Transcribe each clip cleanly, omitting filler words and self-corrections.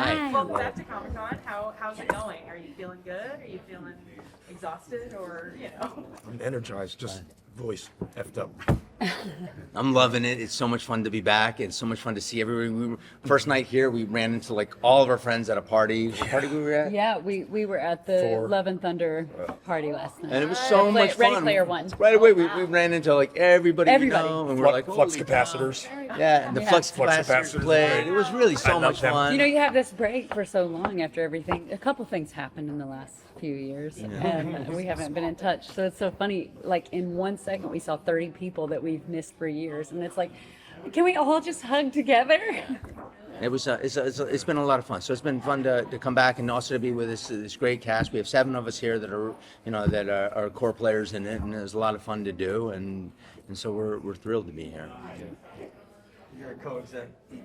Hi. Welcome back to Comic-Con. How's it going? Are you feeling good? Are you feeling exhausted or, I'm energized, just voice effed up. I'm loving it. It's so much fun to be back. It's so much fun to see everybody. First night here, we ran into like all of our friends at a party. What party we were at? Yeah, we were at the Love and Thunder party last night. And it was so much fun. Ready Player One. Right away, we ran into like everybody. We know, and we're like, Flux holy capacitors. cow. Yeah, and the flux capacitors played. It was really so much fun. You know, you have this break for so long after everything. A couple things happened in the last few years, and we haven't been in touch. So it's so funny. Like in 1 second, we saw 30 people that we've missed for years, and it's like, can we all just hug together? It was it's been a lot of fun. So it's been fun to come back and also to be with this great cast. We have 7 of us here that are that are core players in it, and it was a lot of fun to do, and so we're thrilled to be here. You're a co-exec EP.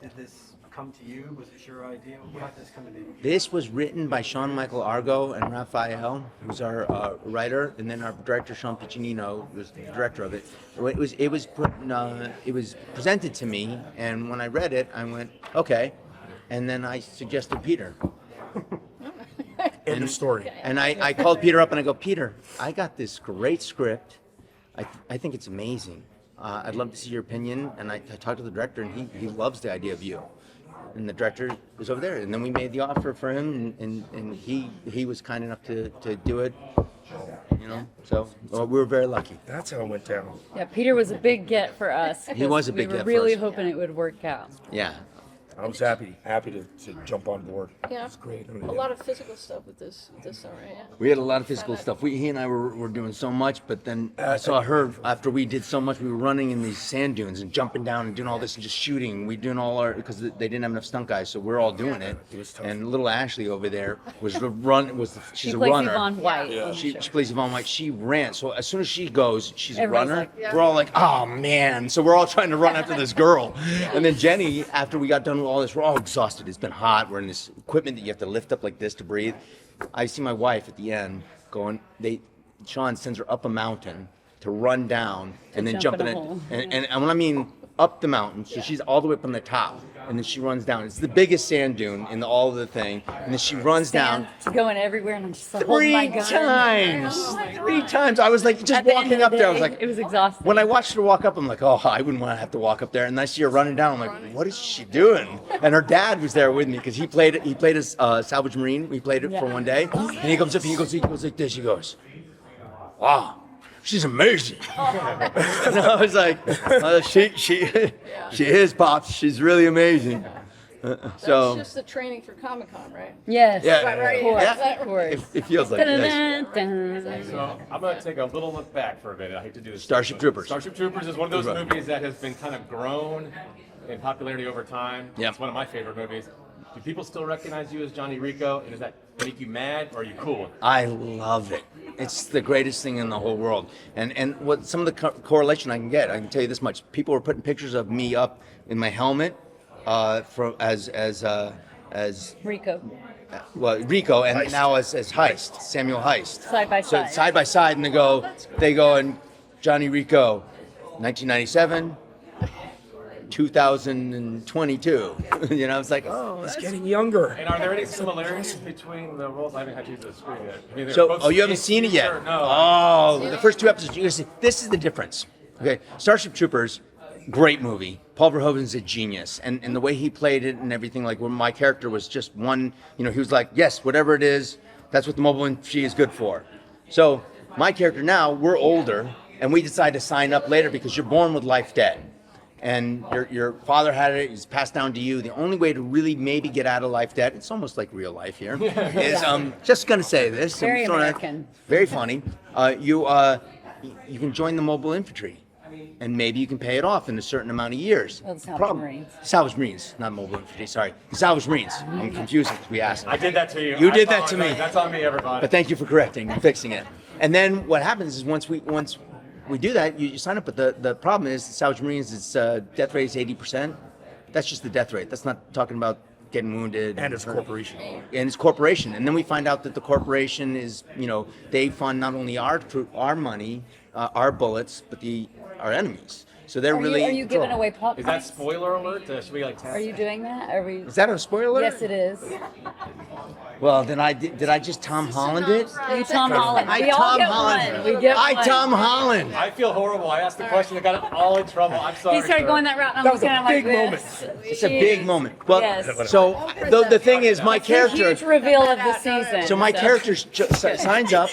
Did this come to you? Was it your idea? How did this come to be? This was written by Sean Michael Argo and Raphael, who's our writer, and then our director Sean Piccinino was the director of it. It was presented to me, and when I read it, I went okay, and then I suggested Peter. End of story. And I called Peter up and I go, Peter, I got this great script. I think it's amazing. I'd love to see your opinion. And I talked to the director, and he loves the idea of you. And the director was over there, and then we made the offer for him, and he was kind enough to do it, So we were very lucky. That's how it went down. Yeah, Peter was a big get for us. He was a big get for us. We were really hoping it would work out. Yeah. I was happy to jump on board. Yeah, It's great. a lot of physical stuff with this summer. Yeah. We had a lot of physical stuff. He and I were doing so much, but then I saw her after we did so much. We were running in these sand dunes and jumping down and doing all this and just shooting. We doing all our because they didn't have enough stunt guys, so we're all doing it. It was tough. And little Ashley over there was the run. She's a plays runner. Yvonne White. Yeah. She plays Yvonne White. She ran. So as soon as she goes, she's Everybody's a runner. like, yeah. We're all like, oh man. So we're all trying to run after this girl. And then Jenny, after we got done with all this, we're all exhausted. It's been hot. We're in this equipment that you have to lift up like this to breathe. I see my wife at the end going, Sean sends her up a mountain to run down and then jump in it. hole. And when I mean up the mountain, so she's all the way up on the top, and then she runs down. It's the biggest sand dune in all of the thing, and then she runs down. Going everywhere, and I'm just like, holding my gun. 3 times. I was like just At the end walking of up the there. I was day, like, it was exhausting. when I watched her walk up, I'm like, oh, I wouldn't want to have to walk up there. And I see her running down. I'm like, what is she doing? And her dad was there with me because he played as Salvage Marine. We played it for one day, and he comes up and he goes like this. He goes, wow. She's amazing. And I was like, she is, Pops. She's really amazing. That's just the training for Comic-Con, right? Yes. Yeah. Right. Of course. Yeah. Of course. It feels like this. Dun-dun-dun-dun. So I'm going to take a little look back for a minute. I hate to do this. Starship Troopers. Starship Troopers is one of those movies that has been kind of grown in popularity over time. Yep. It's one of my favorite movies. Do people still recognize you as Johnny Rico? And does that make you mad, or are you cool? I love it. It's the greatest thing in the whole world. And what some of the correlation I can tell you this much. People were putting pictures of me up in my helmet as Rico. Rico, and now as Heist, Samuel Heist. Side by So side. side by side, and they go and Johnny Rico, 1997, 2022. It's like, oh, It's getting younger. And are there any similarities between the roles? I haven't had you to the screen yet. I mean, they're So, both you haven't seen it yet? Sure, no. Oh, the first 2 episodes, you're gonna see. This is the difference. Okay, Starship Troopers, great movie. Paul Verhoeven's a genius, and the way he played it and everything. Like when my character was just one, he was like, yes, whatever it is, that's what the mobile infantry is good for. So my character now, we're older, and we decide to sign up later because you're born with life debt. And your father had it, it's passed down to you. The only way to really maybe get out of life debt, it's almost like real life here, is just gonna say this. Very I'm throwing it- American. very funny. You can join the mobile infantry, and maybe you can pay it off in a certain amount of years. Oh, the Salvage Marines. Salvage Marines, not mobile infantry. Sorry, the Salvage Marines. I'm confusing because we asked. I did that to you. You I did that to me. apologize. That's on me, everybody. But thank you for correcting and fixing it. And then what happens is once we do that, you sign up. But the problem is, the Salvage Marines, its death rate is 80%. That's just the death rate. That's not talking about getting wounded. And it's a hurt. corporation. And it's corporation. And then we find out that the corporation is, they fund not only our money, our bullets, but our enemies. So they're really. Are you giving away pop? Is that spoiler alert? Should we like? Are you doing that? Are we? Is that a spoiler? Yes, it is. Well, then did I just Tom Holland it? You Tom Holland. I We all Tom get Holland. one. We get I one. Tom Holland. I feel horrible. I asked the question that got us all in trouble. I'm sorry. He started sir. going that route, and I That was was a kind of like big this. It's a big moment. Well, Yes. so the thing is, my It's a huge character. reveal of the season. So my character signs up,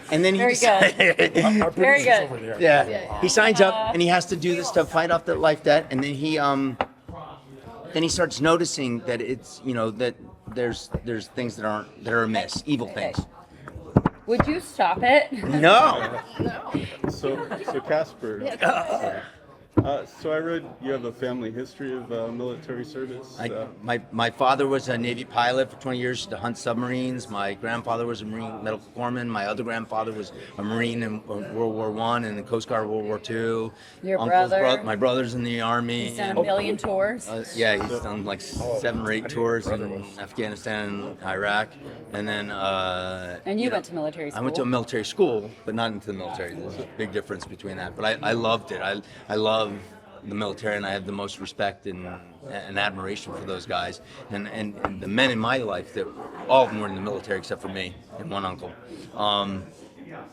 and then he Very good. Our Very producer's good. over there. Yeah, he signs up and he has to do this to fight off the life debt, and then he starts noticing that it's that there's things that are amiss, evil things. Would you stop it? No. So Casper, so I read you have a family history of military service. My father was a Navy pilot for 20 years to hunt submarines. My grandfather was a Marine medical corpsman. My other grandfather was a Marine in World War I and the Coast Guard World War II. Your brother? My brother's in the Army. He's done a million tours. Yeah, he's done like 7 or 8 tours in Afghanistan and Iraq. And then And you went to military school. I went to a military school, but not into the military. There's a big difference between that. But I loved it. I love the military, and I have the most respect and admiration for those guys. And the men in my life, that all of them were in the military except for me and one uncle.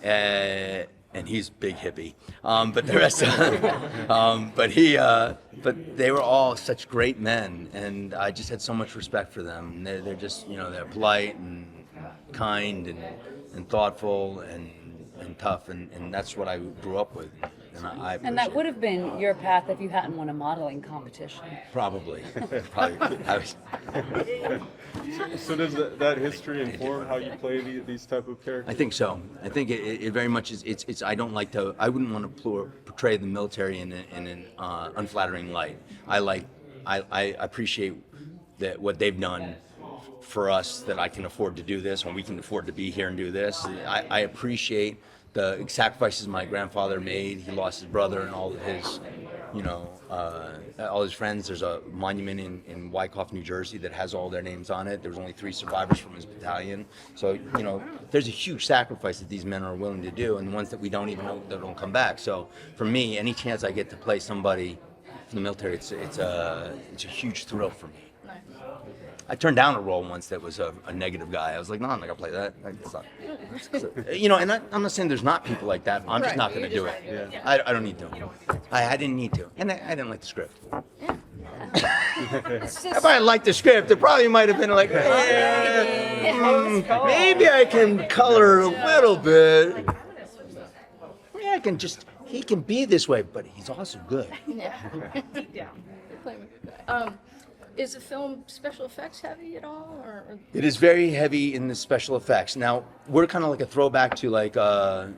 And he's big hippie. But the rest but they were all such great men, and I just had so much respect for them. They're just, they're polite and kind and thoughtful and tough, and that's what I grew up with. And I And that would have been your path if you hadn't won a modeling competition. probably. So does that history inform how you play these type of characters? I think so. I think it very much is. It's. I don't like to. I wouldn't want to portray the military in an unflattering light. I appreciate that what they've done for us, that I can afford to do this, and we can afford to be here and do this. I appreciate the sacrifices my grandfather made. He lost his brother and all of his, all his friends. There's a monument in Wyckoff, New Jersey that has all their names on it. There was only 3 survivors from his battalion. So, there's a huge sacrifice that these men are willing to do, and the ones that we don't even know that don't come back. So for me, any chance I get to play somebody from the military, it's a huge thrill for me. I turned down a role once that was a negative guy. I was like, no, I'm not gonna play that. And I'm not saying there's not people like that. I'm just not gonna do it. I don't need to. I didn't need to, and I didn't like the script. If I liked the script, it probably might have been like, maybe I can color a little bit. Yeah, I can just. He can be this way, but he's also good. Yeah. Deep down. You're playing a good guy. Is the film special effects heavy at all, or? It is very heavy in the special effects. Now, we're kind of like a throwback to like the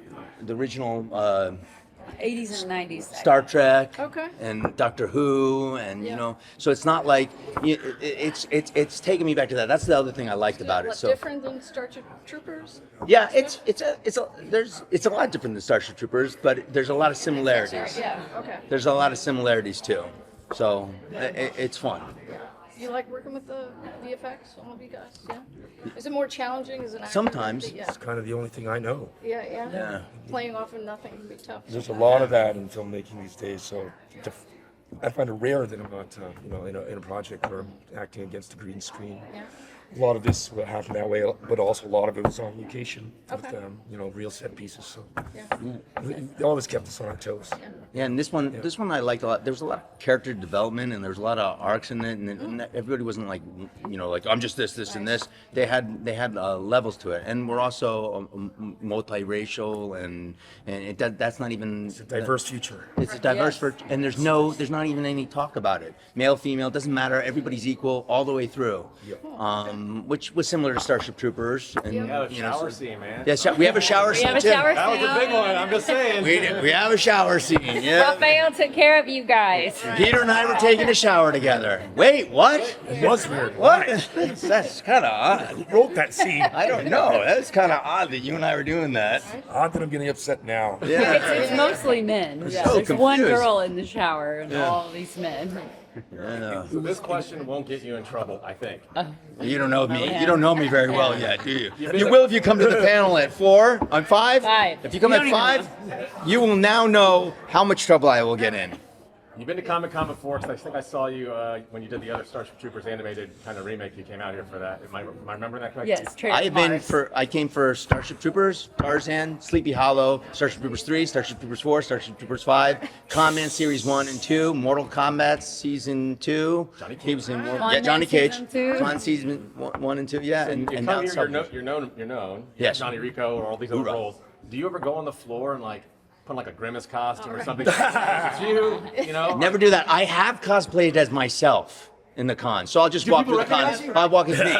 original 80s and 90s. Star Trek Okay. and Doctor Who, and Yeah. so it's not like it's taking me back to that. That's the other thing I liked about it. What, So different than Starship Troopers? yeah, it's a lot different than Starship Troopers, but there's a lot of similarities. Yeah. Okay. There's a lot of similarities too. So it's fun. You like working with the VFX, all of you guys? Yeah. Is it more challenging as an actor? Sometimes. Yeah. It's kind of the only thing I know. Yeah. Yeah. Playing off of nothing can be tough. There's a lot of that in filmmaking these days, so I find it rare that I'm not, in a project where I'm acting against a green screen. Yeah. A lot of this will happen that way, but also a lot of it was on location Okay. with, real set pieces. So Yeah. it always kept us on our toes. Yeah, and this one I liked a lot. There was a lot of character development, and there was a lot of arcs in it, and everybody wasn't like, like I'm just this, and this. They had levels to it, and we're also multiracial, and that's not even. It's a diverse future. It's a diverse, and there's not even any talk about it. Male, female, doesn't matter. Everybody's equal all the way through. Yep. Which was similar to Starship Troopers. And, Yeah, the shower scene, man. Yeah, we have a shower We scene have a too. shower That was a big one. I'm just saying. We have a shower scene. Yeah. Raphael took care of you guys. Peter and I were taking a shower together. Wait, what? It was weird. What? That's kind of odd. Who wrote that scene? I don't know. That's kind of odd that you and I were doing that. Odd that I'm getting upset now. Yeah. It's mostly men. Yeah, so there's one confused. girl in the shower and all these men. Yeah. So this question won't get you in trouble, I think. You don't know me. yeah. You don't know me very well yet, do you? You will if you come to the panel at 4 on 5. 5. If you come You at don't even 5, you will now know how much trouble I will get in. You've been to Comic-Con before, because I think I saw you when you did the other Starship Troopers animated kind of remake. You came out here for that. Am I remembering that correctly? Yes, Trader I have been Mars. I came for Starship Troopers, Tarzan, Sleepy Hollow, Starship Troopers 3, Starship Troopers 4, Starship Troopers 5, Con-Man Series 1 and 2, Mortal Kombat Season 2. He was in Con-Man Johnny Cage. Season 2. Con Season 1 and 2, yeah. And You now come here, Salvage. you're known. Yes. Johnny Rico or all these other Hoorah. roles. Do you ever go on the floor and like put on like a Grimace costume or something? It's you know? Never do that. I have cosplayed as myself in the con, so I'll just walk through the con. recognize you? I'll walk as me.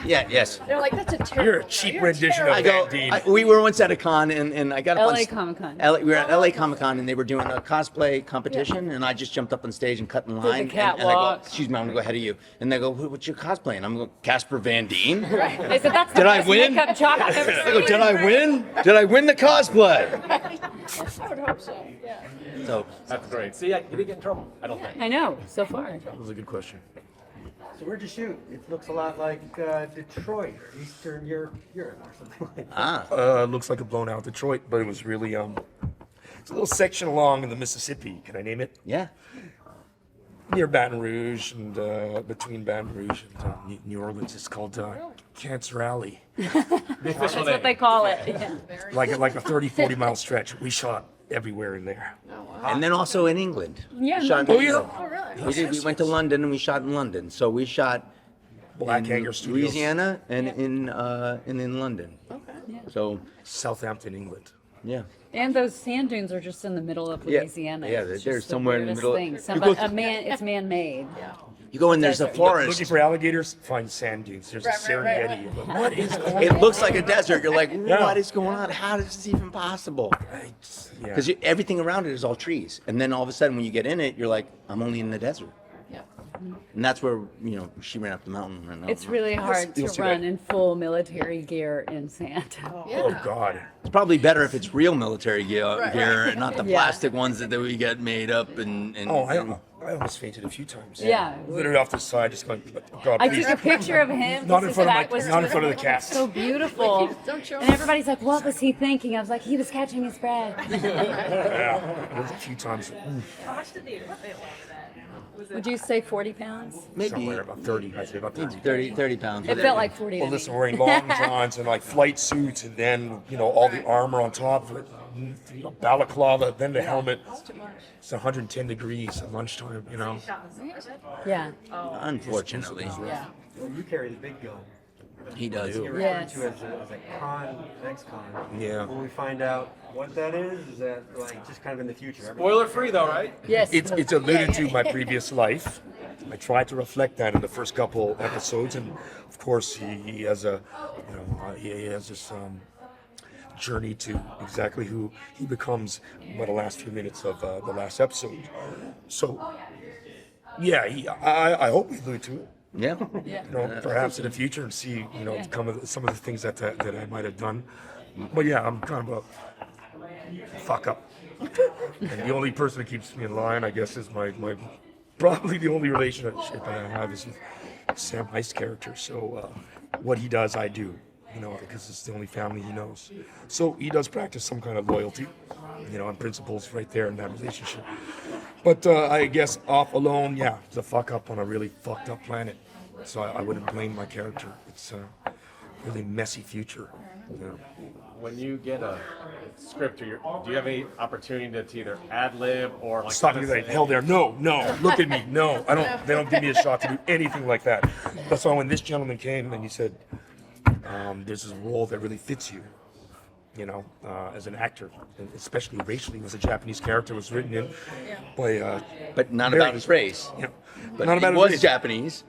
Yeah, yes. They're like, that's a terrible. You're a cheap rendition of I go. Van Dien. We were once at a con, and I got up on LA Comic-Con. We were at LA Comic Con, and they were doing a cosplay competition, and I just jumped up on stage and cut in line. And I go, catwalk. excuse me, I'm gonna go ahead of you. And they go, what's your cosplay? And I'm going, Casper Van Dien. They said, that's the Did I best win? makeup job I've ever I go, seen. did I win? Did I win the cosplay? I would hope so. Yeah. So That's great. See, you didn't get in trouble. I don't think. I know, so far. That was a good question. So where'd you shoot? It looks a lot like Detroit or Eastern Europe or something like that. Looks like a blown out Detroit, but it was really it's a little section along in the Mississippi. Can I name it? yeah. Near Baton Rouge and between Baton Rouge and New Orleans. It's called Cancer Alley. The official That's what name. they call it. Yeah. Like a 30, 40 mile stretch. We shot everywhere in there. And then also in England. Yeah, We shot in Oh, yeah. England. Oh, really? We did. We went to London and we shot in London. So we shot Black in Hanger Studios. Louisiana and in London. Okay. So Southampton, England. yeah. And those sand dunes are just in the middle of Yeah. Louisiana. Yeah, It's they're just somewhere in the weirdest middle. Thing. You Somebody, go- it's man-made. You go in, there's a Desert. Looking forest. for alligators, find sand dunes. There's a Serengeti. What is going It looks like a desert. You're like, Yeah. what is going on? How is this even possible? on? Yeah. Because everything around it is all trees. And then all of a sudden, when you get in it, you're like, I'm only in the desert. Yeah. And that's where, she ran up the mountain. And It's really hard to You'll see run that. in full military gear in sand. Oh God. It's probably better if it's real military gear, and not the Yeah. plastic ones that we get made up. And Oh, I almost fainted a few times. Yeah. Literally off the side, just going, God, I please. took a picture of him. Not in because front of his back my, was not in front of the cast. so beautiful. Don't show And me. everybody's like, what was he thinking? I was like, he was catching his breath. Yeah, there's a few times. How much did the equipment weigh then? Was it Would you say 40 pounds? maybe Somewhere about 30, I'd say about 30. 30 pounds. It felt like 40 to Well, me. listen, wearing long johns and like flight suits, and then all the armor on top of it, balaclava, then the helmet. Too much. It's 110 degrees at lunchtime. shot in the summer? Yeah. Unfortunately, Yeah. Well, you carry the big gun. he does. You're referred Yes. to as a con, ex-con. Yeah. When we find out what that is that like just kind of in the future? Spoiler free though, right? Yes. It's alluded to my previous life. I tried to reflect that in the first couple episodes, and of course he has a, he has this journey to exactly who he becomes by the last few minutes of the last episode. So, yeah, I hope we allude to it. Yeah. Perhaps in the future and see, some of the things that I might have done. But yeah, I'm kind of a fuck up. And the only person that keeps me in line, I guess, is my probably the only relationship that I have is with Sam Heist's character. So what he does, I do, because it's the only family he knows. So he does practice some kind of loyalty, and principles right there in that relationship. But I guess off alone, yeah, it's a fuck up on a really fucked up planet. So I wouldn't blame my character. It's a really messy future. When you get a script, do you have any opportunity to either ad lib or like? Stop me like hell there. No, look at me. No, I don't. They don't give me a shot to do anything like that. That's why when this gentleman came and he said, "There's this role that really fits you," as an actor, and especially racially, it was a Japanese character, was written in by. But not Very- about his race. But not about he his was race. Japanese.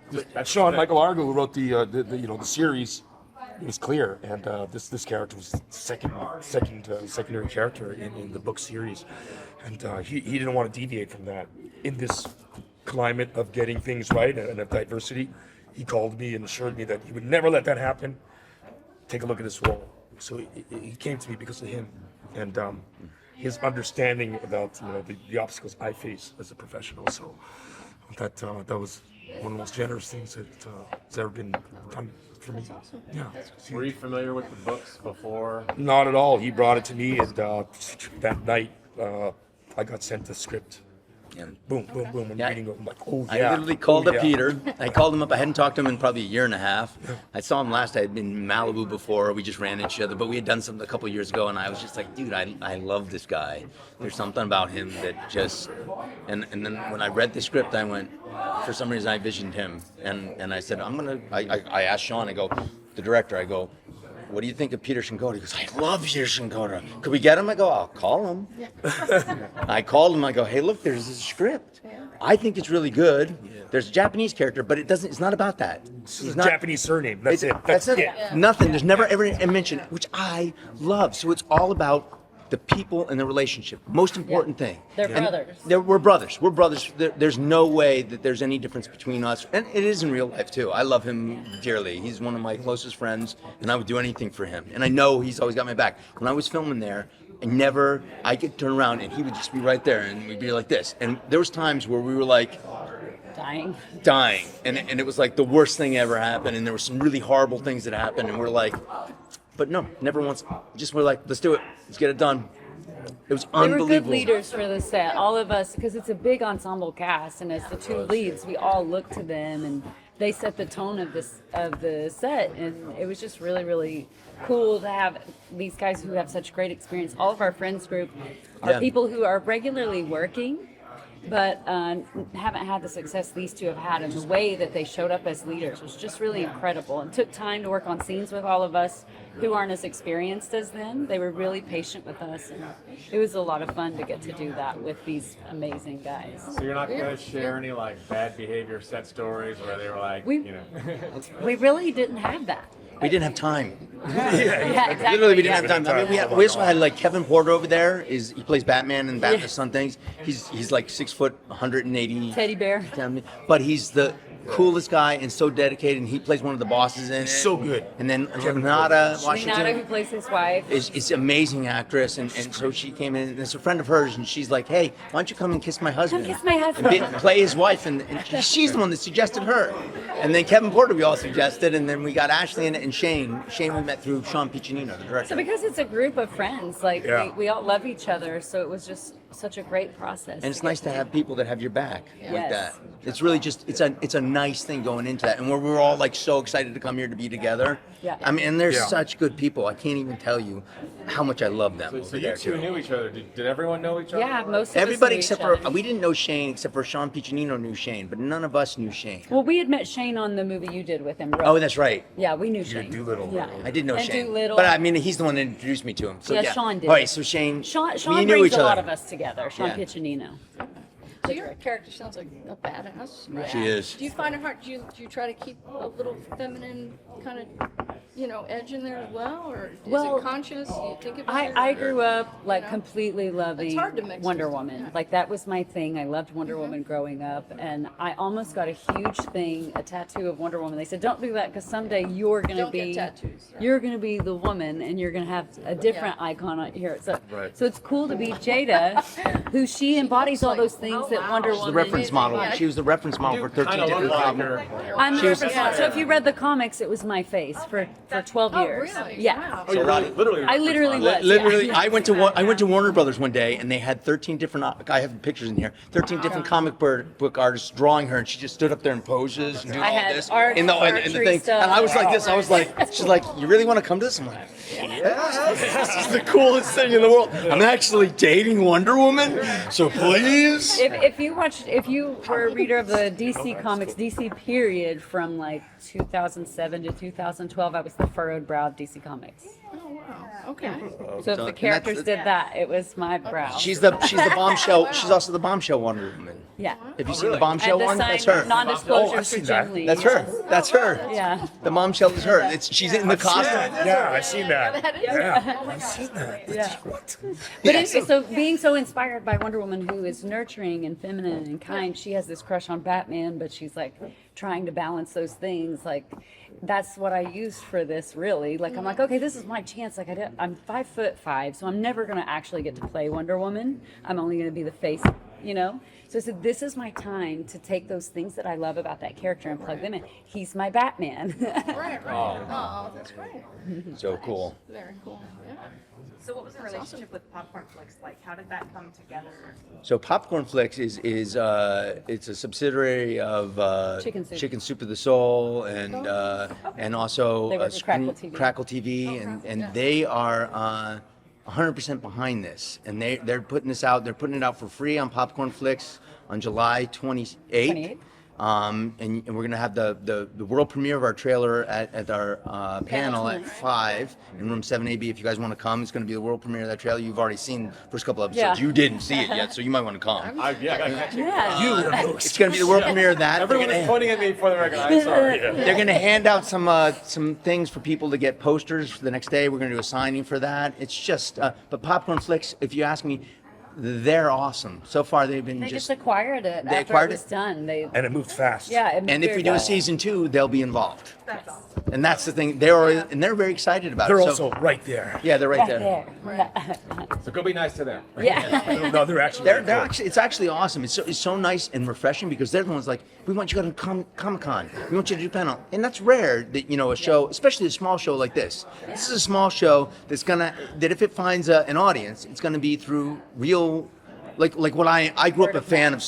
Sean Michael Argo, who wrote the series, it was clear, and this character was secondary character in the book series, and he didn't want to deviate from that. In this climate of getting things right and of diversity, he called me and assured me that he would never let that happen. Take a look at this role. So he came to me because of him, and his understanding about the obstacles I face as a professional. So that was one of the most generous things that has ever been done for me. Yeah. Were you familiar with the books before? Not at all. He brought it to me, and that night I got sent the script. And boom, boom, boom. I'm Yeah. reading it. I'm like, oh I yeah. literally called oh, up yeah. Peter. I called him up. I hadn't talked to him in probably a year and a half. I saw him last. I had been in Malibu before. We just ran into each other, but we had done something a couple years ago, and I was just like, dude, I love this guy. There's something about him that just. And then when I read the script, I went. For some reason, I visioned him, and I said, I asked Sean. I go, the director. I go, what do you think of Peter Shikoda? He goes, I love Peter Shikoda. Could we get him? I go, I'll call him. I called him. I go, hey, look, there's this script. I think it's really good. There's a Japanese character, but it's not about that. It's a Japanese surname. That's it. That's it. Nothing. There's never ever a mention, which I love. So it's all about the people and the relationship. Most important thing. They're And brothers. we're brothers. We're brothers. There's no way that there's any difference between us. And it is in real life too. I love him dearly. He's one of my closest friends, and I would do anything for him. And I know he's always got my back. When I was filming there, I could turn around and he would just be right there, and we'd be like this. And there was times where we were like dying, and it was like the worst thing ever happened, and there were some really horrible things that happened, and we're like, but no, never once. Just we're like, let's do it. Let's get it done. It was They were unbelievable. good leaders for the set. All of us, because it's a big ensemble cast, and as the two leads, we all look to them, and they set the tone of the set, and it was just really, really cool to have these guys who have such great experience. All of our friends group are Yeah. people who are regularly working, but haven't had the success these two have had, and the way that they showed up as leaders was just really incredible, and took time to work on scenes with all of us who aren't as experienced as them. They were really patient with us, and it was a lot of fun to get to do that with these amazing guys. So you're not going to share any like bad behavior set stories where they were like, We- you know. We really didn't have that. We didn't have time. Yeah, exactly. Literally, we didn't yeah. have time. I mean, we also had like Kevin Porter over there. He plays Batman and Batman's son things. He's like 6 foot, 180. Teddy bear. But he's the coolest guy and so dedicated. And he plays one of the bosses in it. So good. And then Renata Renata, who Washington plays his wife. is an amazing actress, and so she came in. And it's a friend of hers, and she's like, "Hey, why don't you come and kiss my husband? Come kiss my husband." And play his wife." And she's the one that suggested her. And then Kevin Porter we all suggested, and then we got Ashley and Shane. Shane we met through Sean Piccinino, the director. So because it's a group of friends, like Yeah. we all love each other, so it was just such a great process. And it's nice to have people that have your back like Yes. that. It's really just it's a nice thing going into that, and we're all like so excited to come here to be together. Yeah. I mean, and they're Yeah. such good people. I can't even tell you how much I love them. So over you there, two too. knew each other. Did everyone know each other? Yeah, most of Everybody us knew except each for other. we didn't know Shane except for Sean Piccinino knew Shane, but none of us knew Shane. Well, we had met Shane on the movie you did with him. Oh, that's right. Yeah, we knew Shane. Doolittle. Yeah, I did know and Shane, Doolittle. but I mean he's the one that introduced me to him. So Yeah, yeah, Sean did. All right, so Shane, Sean we knew brings each a lot other. of us together. Sean Yeah. Piccinino. So your character sounds like a badass. Right? She is. Do you find it hard? Do you try to keep a little feminine kind of, edge in there as well, or is Well, it conscious? Do you think about it? I grew up like know? completely loving hard to mix Wonder those two, Woman. yeah. Like that was my thing. I loved Wonder Woman growing up, and I almost got a huge thing, a tattoo of Wonder Woman. They said, "Don't do that because someday you're gonna Don't get be tattoos, yeah. you're gonna be the woman, and you're gonna have a different icon on here." So, Right. so it's cool to be Jada, who she embodies all those things that Wonder She's the Woman. reference model. She was the reference model for 13 Kind of different look like comic. her. I'm the She was- reference model. So if you read the comics, it was my face for 12 Oh, years. really? Yeah. Wow. Oh, you're literally. I literally Li- was. Literally, yeah. I went to Warner Brothers one day, and they had 13 different. I have pictures in here. 13 different comic book artists drawing her, and she just stood up there in poses and doing I all had this art- in the archery thing. stuff. And I was like this. I was like, she's like, you really want to come to this? I'm like, yeah, this is the coolest thing in the world. I'm actually dating Wonder Woman, so please. If you were a reader of the DC comics, DC period from like 2007 to 2012, I was the furrowed brow of DC Comics. Oh wow. Okay. So if So- the and characters that's- did that, it was my brow. She's the bombshell. She's also the bombshell Wonder Woman. Yeah. Have you seen the bombshell And the one? sign That's her. non-disclosure Oh, I've for seen Jim that. Lee. That's her. That's her. Yeah. The bombshell is her. She's in the costume. Yeah, I've seen that. Yeah, Oh my I've seen that. Yeah. What? But so being so inspired by Wonder Woman, who is nurturing and feminine and kind, she has this crush on Batman, but she's like trying to balance those things. Like that's what I used for this, really. Like I'm like, okay, this is my chance. Like I'm 5'5", so I'm never gonna actually get to play Wonder Woman. I'm only gonna be the face you know? So I said, this is my time to take those things that I love about that character and plug them in. He's my Batman. Right. Oh, that's great. So cool. Very cool. Yeah. So what was the relationship with Popcornflix like? How did that come together? So Popcornflix is it's a subsidiary of Chicken Soup. of the Soul and also They work with Crackle TV. and they are 100% behind this, and they're putting this out. They're putting it out for free on Popcornflix on July 28th. 28th. And we're gonna have the world premiere of our trailer at our panel at 5 in room 7AB. If you guys want to come, it's gonna be the world premiere of that trailer. You've already seen the first couple episodes. Yeah. You didn't see it yet, so you might want to come. I gotta catch you. Yeah. It's gonna be the world premiere of that. Everyone is pointing at me for the record. I'm sorry. They're going to hand out some things for people to get posters for the next day. We're going to do a signing for that. It's just, but Popcornflix, if you ask me, they're awesome. So far, they've been They just. just acquired it They after acquired it was it? done. And it moved fast. Yeah. It And moved if we very do a fast. season 2, they'll be involved. That's awesome. And that's the thing. They're very excited about They're it. also right there. Yeah, they're right Right there. there. So go be nice to them. Yeah. No, they're actually. They're very good. actually, it's actually awesome. It's so nice and refreshing because they're the ones like, we want you to come Comic-Con. We want you to do panel. And that's rare that, a show, especially a small show like this. This is a small show that if it finds an audience, it's gonna be through real, like what I grew up a fan of,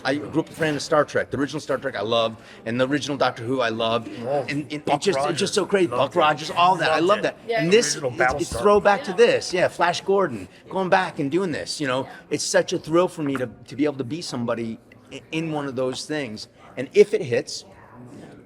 I grew up a fan of Star Trek. The original Star Trek I loved, and the original Doctor Who I loved. And it's just so great. Buck Rogers, all that. I love that. Yeah. And this, Original it's Battlestar. throwback to this. Yeah, Flash Gordon, going back and doing this. It's such a thrill for me to be able to be somebody in one of those things. And if it hits,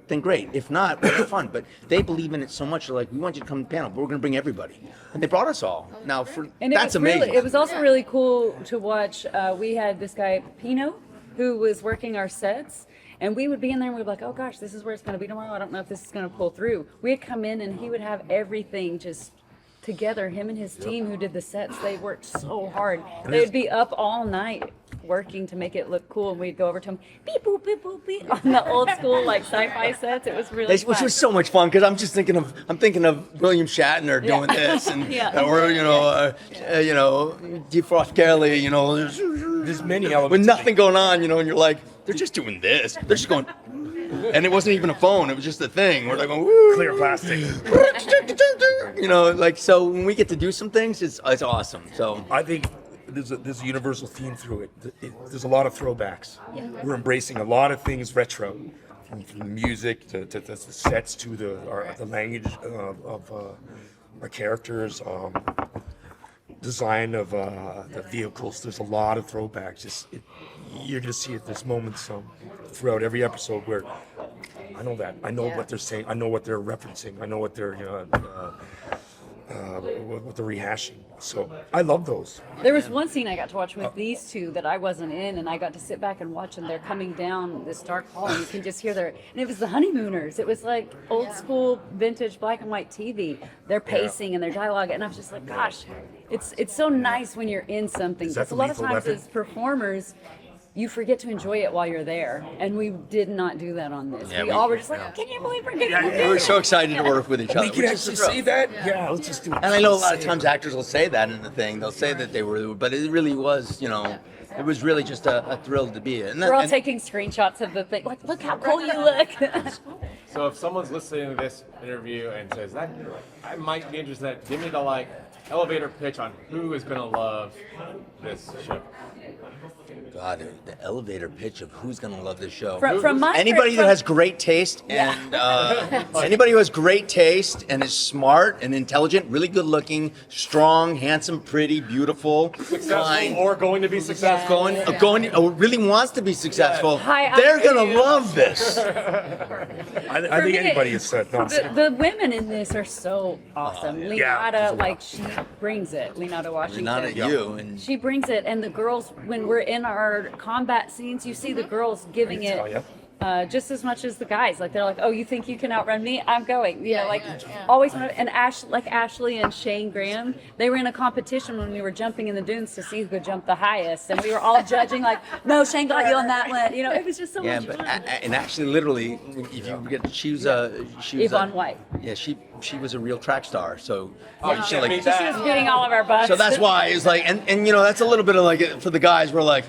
then great. If not, we'll have fun. But they believe in it so much. They're like, we want you to come to the panel, but we're going to bring everybody. And they brought us all. Now, And that's amazing. It was also really cool to watch. We had this guy, Pino, who was working our sets. And we would be in there and we'd be like, oh gosh, this is where it's going to be tomorrow. I don't know if this is going to pull through. We'd come in and he would have everything just together. Him and his team who did the sets, they worked so hard. They'd be up all night working to make it look cool. And we'd go over to him, beep, boop, beep, boop, beep, on the old school like sci-fi sets. It was really Which fun. was so much fun because I'm thinking of William Shatner doing this and or Defrost Kelly, There's many elements. with nothing going on, and you're like, they're just doing this. They're just going, and it wasn't even a phone. It was just a thing. We're like, going, woo. Clear plastic. So when we get to do some things, it's awesome. So I think there's a universal theme through it. There's a lot of throwbacks. We're embracing a lot of things retro, from the music to the sets to the language of our characters, design of the vehicles. There's a lot of throwbacks. You're gonna see it. There's moments throughout every episode where I know that. I know what they're saying. I know what they're referencing. I know what they're what they're rehashing. So I love those. There was one scene I got to watch with these two that I wasn't in, and I got to sit back and watch them. They're coming down this dark hall, and you can just hear and it was the honeymooners. It was like old school, vintage black and white TV. Their pacing and their dialogue, and I was just like, gosh, it's so nice when you're in something. Is that Because the a lot of Lethal times Weapon? as performers, you forget to enjoy it while you're there, and we did not do that on this. Yeah, we all were just like, can you believe we're getting to do we're this? so excited to work with each other. We can which is actually the thrill. say that. Yeah, let's just do it. And I know a lot of times actors will say that in the thing. They'll say that they were, but it really was, it was really just a thrill to be in. We're all taking screenshots of the thing. Like, look how cool you look. So if someone's listening to this interview and says that, I might be interested in that, give me the elevator pitch on who is going to love this show. God, the elevator pitch of who's gonna love this show. From my Anybody that has great taste and anybody who has great taste and is smart and intelligent, really good looking, strong, handsome, pretty, beautiful, Successful kind, or going to be successful. really wants to be successful, Hi, they're I'm gonna you. love this. I think me, anybody has said no. The women in this are so awesome. yeah. Leonardo, she brings it. Leonardo Washington. Not at you and She brings it, and the girls, when we're in our combat scenes, you see the girls giving tell it ya. just as much as the guys. Like they're like, "Oh, you think you can outrun me? I'm going." Yeah. Always. And Ashley and Shane Graham, they were in a competition when we were jumping in the dunes to see who could jump the highest, and we were all judging like, "No, Shane got you on that one." It was just so yeah, much but fun. and actually, literally, if you get, she was Yvonne White. Yeah, she was a real track star. So you she can't beat She was beating all of our butts. So that's why it's like, and that's a little bit of for the guys, we're like,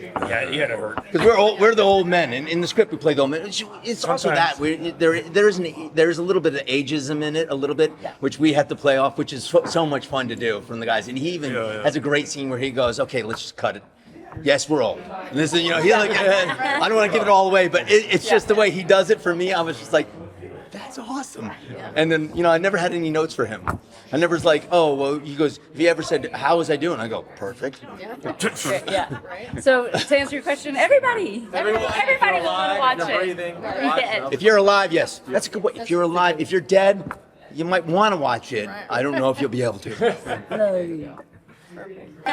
Yeah, he had to hurt. Because we're the old men, and in the script we play the old men. It's also that there is a little bit of ageism in it, a little bit, which we have to play off, which is so much fun to do from the guys. And he even has a great scene where he goes, "Okay, let's just cut it. Yes, we're old." And this is, he's like, I don't want to give it all away, but it's just the way he does it for me. I was just like, that's awesome. And then, I never had any notes for him. I never was like, oh, well, he goes, if he ever said, how was I doing? I go, perfect. Yeah. So to answer your question, everybody will want to watch it. Breathing, If you're alive, yes. That's a good way. If you're alive, if you're dead, you might want to watch it. I don't know if you'll be able to. No.